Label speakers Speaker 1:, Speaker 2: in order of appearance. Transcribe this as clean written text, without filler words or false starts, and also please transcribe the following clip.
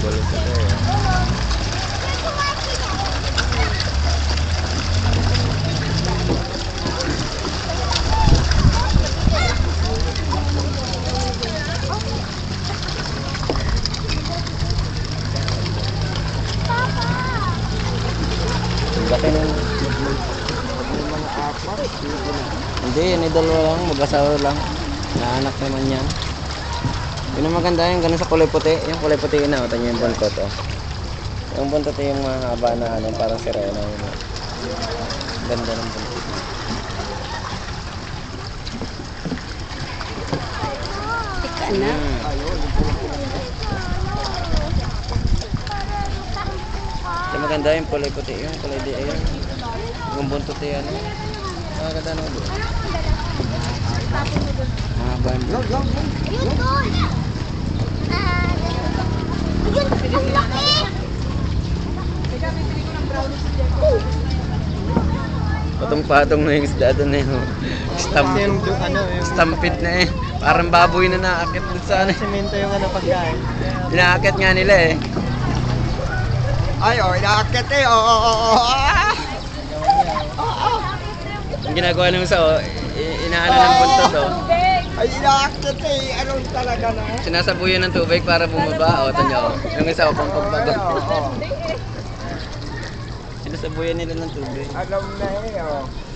Speaker 1: Kulay puti. Laki ng
Speaker 2: Mga apat.
Speaker 1: hindi, yan ay dalawa lang, mag-asawa lang. Naanak naman yan. Yun ang maganda yung ganun sa kulay puti. Yung kulay puti na, ito yung buntot. Oh. Yung buntot yung mahaba na ano, parang sirena. Ganda ng buntot.
Speaker 3: Ika na.
Speaker 1: Ito maganda yung kulay puti. Yung kulay di, ayun. Yung buntot yan. Maganda naman doon. Mahaba yung buntot.
Speaker 3: Ayun doon. Ayun, ang laki.
Speaker 1: Patong-patong na yung isda doon eh. Stampede na eh. Parang baboy na naakit doon sa ano.
Speaker 2: Semento yung ano pagkain.
Speaker 1: Inaakit nga nila eh.
Speaker 2: Ay, inaakit eh. Oo.
Speaker 1: Ang ginagawa ng isa oh, inaano ng buntot oh.
Speaker 2: Ay, inaakit eh. Anong talaga na?
Speaker 1: Sinasabuyan ng tubig para bumaba. O, tanyo oh. Yung isa oh, pampagbago.
Speaker 2: Oo.
Speaker 1: Sinasabuyan nila ng tubig.
Speaker 2: Alam na eh.